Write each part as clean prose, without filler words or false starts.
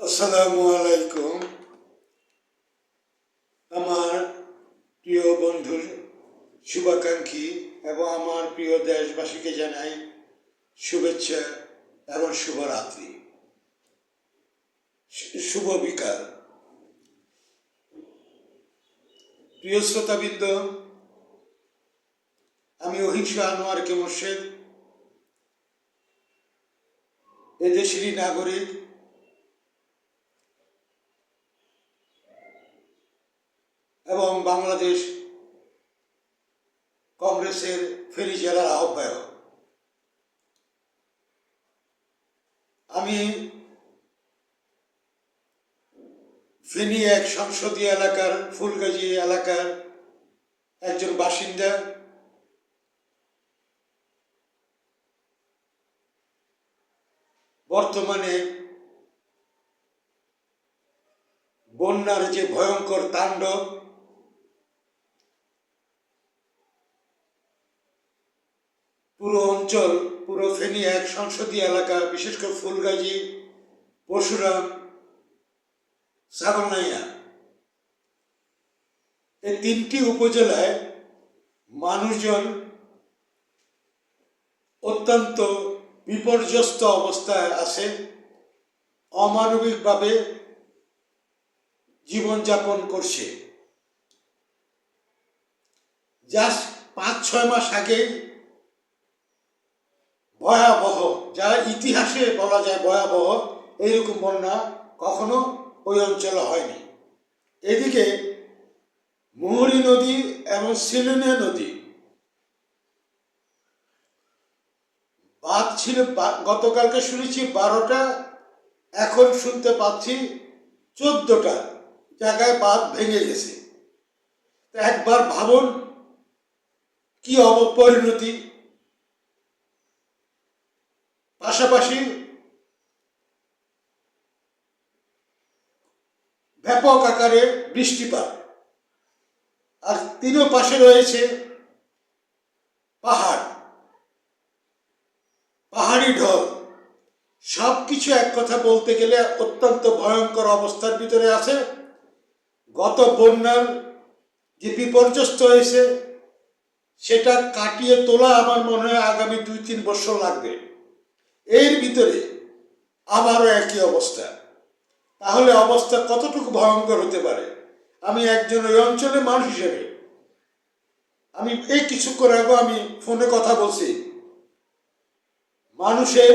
আসসালামু আলাইকুম। আমার প্রিয় বন্ধুর শুভাকাঙ্ক্ষী এবং আমার প্রিয় দেশবাসীকে জানাই শুভেচ্ছা এবং শুভরাত্রি, শুভ বিকাল। প্রিয় শ্রোতাবৃন্দ, আমি অহিংস আনোয়ার কে মোর্শেদ, এদেশেরই নাগরিক এবং বাংলাদেশ কংগ্রেসের ফেনী জেলার আহ্বায়ক। আমি ফেনী এক সংসদীয় এলাকার ফুলগাজী এলাকার একজন বাসিন্দা। বর্তমানে বন্যার যে ভয়ঙ্কর তাণ্ডব, পুরো অঞ্চল, পুরো ফেনী এক সংসদীয় এলাকা, বিশেষ করে ফুলগাজী, পরশুরাম, ছাগলনাইয়া, এই তিনটি উপজেলায় মানুষজন অত্যন্ত বিপর্যস্ত অবস্থায় আছে। অমানবিকভাবে জীবনযাপন করছে। জাস্ট 5-6 মাস আগে ভয়াবহ, যা ইতিহাসে বলা যায় ভয়াবহ, এইরকম বন্যা কখনো ওই অঞ্চলে হয়নি। এদিকে মুহুরী নদী এবং সিলুনিয়া নদী বাঁধ ছিল, গতকালকে শুনেছি 12টা, এখন শুনতে পাচ্ছি 14টা জায়গায় বাঁধ ভেঙে গেছে। একবার ভাবুন কি অপরিণতি। পাশাপাশি ব্যাপক আকারে বৃষ্টিপাত, আর তিনও পাশে রয়েছে পাহাড়, পাহাড়ি ঢল। সবকিছু এক কথা বলতে গেলে অত্যন্ত ভয়ঙ্কর অবস্থার ভিতরে আছে। গত বন্যার যে বিপর্যস্ত হয়েছে সেটা কাটিয়ে তোলা আমার মনে হয় আগামী 2-3 বছর লাগবে। এর ভিতরে আবারও একই অবস্থা, তাহলে অবস্থা কতটুকু ভয়ঙ্কর হতে পারে। আমি একজন ওই অঞ্চলের মানুষ হিসেবে, আমি এই কিছুক্ষণ আগে আমি ফোনে কথা বলছি, মানুষের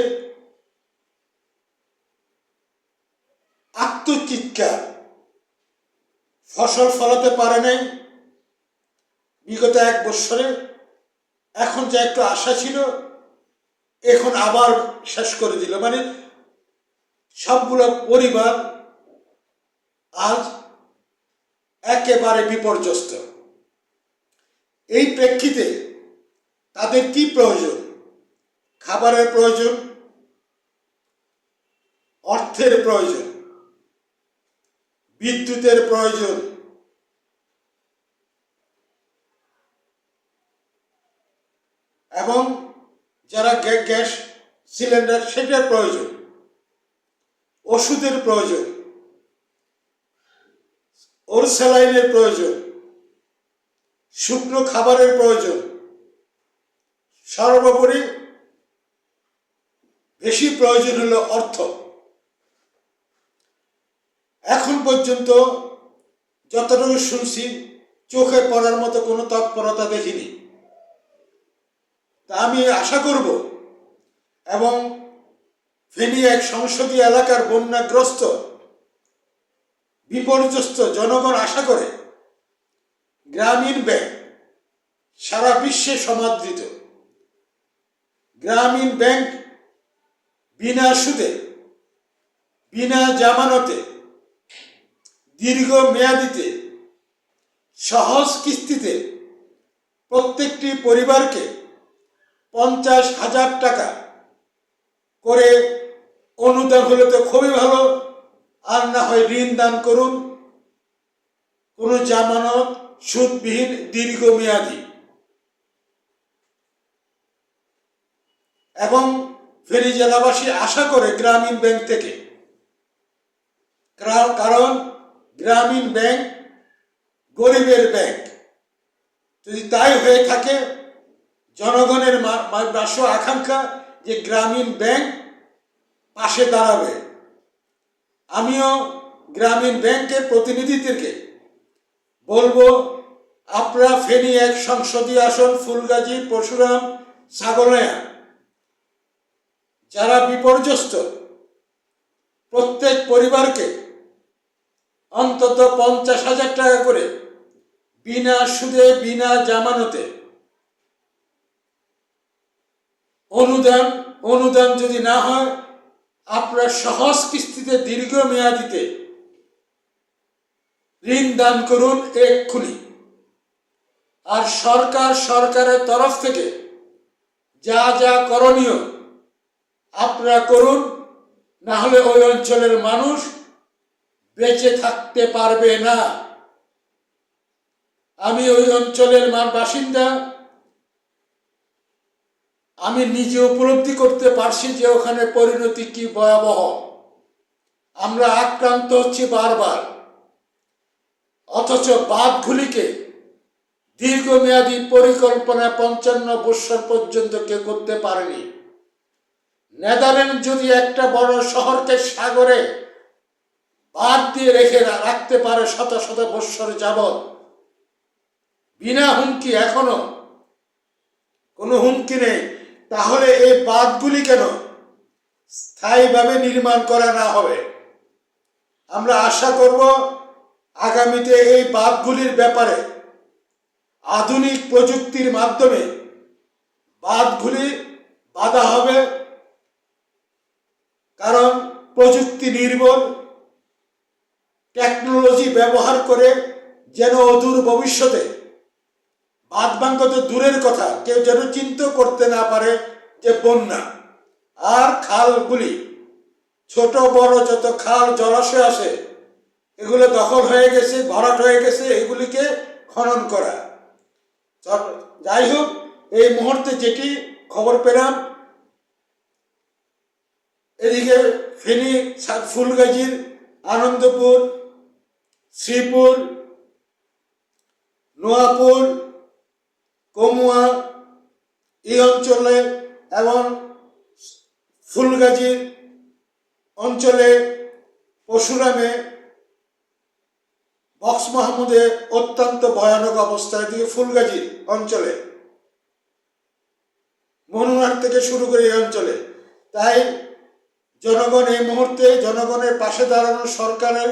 আত্মচিৎকার। ফসল ফলাতে পারে নাই বিগত 1 বছরে, এখন যা একটু আশা ছিল এখন আবার শেষ করে দিল। মানে সবগুলো পরিবার আজ একেবারে বিপর্যস্ত। এই প্রেক্ষিতে তাদের কি প্রয়োজন? খাবারের প্রয়োজন, অর্থের প্রয়োজন, বিদ্যুতের প্রয়োজন, এবং যারা গ্যাস সিলিন্ডার সেটার প্রয়োজন, ওষুধের প্রয়োজন, ওর স্যালাইনের প্রয়োজন, শুকনো খাবারের প্রয়োজন। সর্বোপরি বেশি প্রয়োজন হলো অর্থ। এখন পর্যন্ত যতটুকু শুনছি চোখে পড়ার মতো কোনো তৎপরতা দেখিনি। তা আমি আশা করব, এবং ফেনী এক সংসদীয় এলাকার বন্যাগ্রস্ত বিপর্যস্ত জনগণ আশা করে গ্রামীণ ব্যাংক, সারা বিশ্বে সমাদৃত গ্রামীণ ব্যাংক, বিনা সুদে, বিনা জামানতে, দীর্ঘ মেয়াদিতে, সহজ কিস্তিতে প্রত্যেকটি পরিবারকে 50,000 টাকা করে অনুদান হলে তো খুবই ভালো, আর না হয় ঋণ দান করুন, কোনো জামানত, সুদবিহীন, দীর্ঘমেয়াদী। এবং ফেনী জেলাবাসী আশা করে গ্রামীণ ব্যাংক থেকে কারণ গ্রামীণ ব্যাংক গরিবের ব্যাংক। যদি তাই হয়ে থাকে, জনগণের বাস আকাঙ্ক্ষা যে গ্রামীণ ব্যাংক পাশে দাঁড়াবে। আমিও গ্রামীণ ব্যাংকের প্রতিনিধিদেরকে বলবো, আপনারা ফেনী 1 সংসদীয় আসন, ফুলগাজী, পরশুরাম, ছাগলনাইয়া যারা বিপর্যস্ত, প্রত্যেক পরিবারকে অন্তত 50,000 টাকা করে বিনা সুদে বিনা জামানতে অনুদান যদি না হয়, আপনারা সহজ কিস্তিতে দীর্ঘমেয়াদিতে ঋণ দান করুন এক্ষুনি। আর সরকারের তরফ থেকে যা যা করণীয় আপনারা করুন, না হলে ওই অঞ্চলের মানুষ বেঁচে থাকতে পারবে না। আমি ওই অঞ্চলের বাসিন্দা, আমি নিজে উপলব্ধি করতে পারছি যে ওখানে পরিণতি কি ভয়াবহ। আমরা আক্রান্ত হচ্ছি বারবার, অথচ বাঁধগুলিকে দীর্ঘমেয়াদী পরিকল্পনা 55 বছর পর্যন্ত কেউ করতে পারেনি। নেদারল্যান্ড যদি একটা বড় শহরকে সাগরে বাঁধ দিয়ে রাখতে পারে শত শত বৎসর যাবৎ বিনা হুমকি, এখনো কোনো হুমকি নেই, তাহলে এই বাঁধগুলি কেন স্থায়ীভাবে নির্মাণ করা না হবে? আমরা আশা করব আগামীতে এই বাঁধগুলির ব্যাপারে আধুনিক প্রযুক্তির মাধ্যমে বাঁধগুলি বাঁধা হবে। কারণ প্রযুক্তি নির্ভর টেকনোলজি ব্যবহার করে যেন অদূর ভবিষ্যতে বাঁধ ভাঙা তো দূরের কথা, কেউ যেন চিন্তা করতে না পারে যে বন্যা। আর খালগুলি, ছোট বড় যত খাল জলাশয় আছে, এগুলো দখল হয়ে গেছে, ভরাট হয়ে গেছে, এগুলিকে খনন করা। যাই হোক, এই মুহূর্তে যেটি খবর পেলাম, এদিকে ফেনী, ফুলগাজীর আনন্দপুর, শ্রীপুর, নোয়াপুর, কমুয়া এই অঞ্চলে এবং ফুলগাজী অঞ্চলে, পরশুরামে, বক্স মাহমুদে অত্যন্ত ভয়ানক অবস্থা। এদিকে ফুলগাজী অঞ্চলে, মনুহাট থেকে শুরু করে এই অঞ্চলে। তাই জনগণ এই মুহূর্তে জনগণের পাশে দাঁড়ানো সরকারের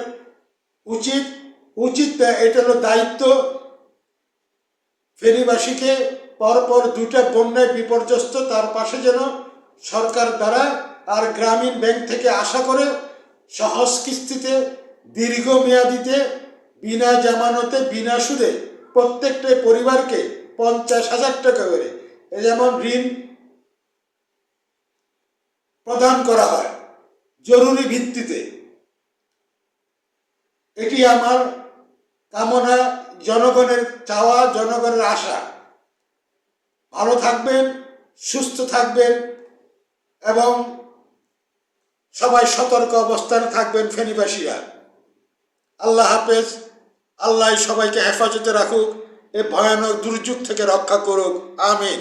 উচিত এটা হলো দায়িত্ব। ফেনীবাসীকে পরপর 2টা বন্যায় বিপর্যস্ত, তার পাশে যেন সরকার দাঁড়ায়। আর গ্রামীণ ব্যাংক থেকে আশা করে সহজ কিস্তিতে দীর্ঘমেয়াদিতে বিনা জামানতে বিনা সুদে প্রত্যেকটা পরিবারকে 50,000 টাকা করে যেমন ঋণ প্রদান করা হয় জরুরি ভিত্তিতে। এটি আমার কামনা, জনগণের চাওয়া, জনগণের আশা। ভালো থাকবেন, সুস্থ থাকবেন এবং সবাই সতর্ক অবস্থানে থাকবেন ফেনীবাসীরা। আল্লাহ হাফেজ। আল্লাহ সবাইকে হেফাজতে রাখুক, এ ভয়ানক দুর্যোগ থেকে রক্ষা করুক। আমিন।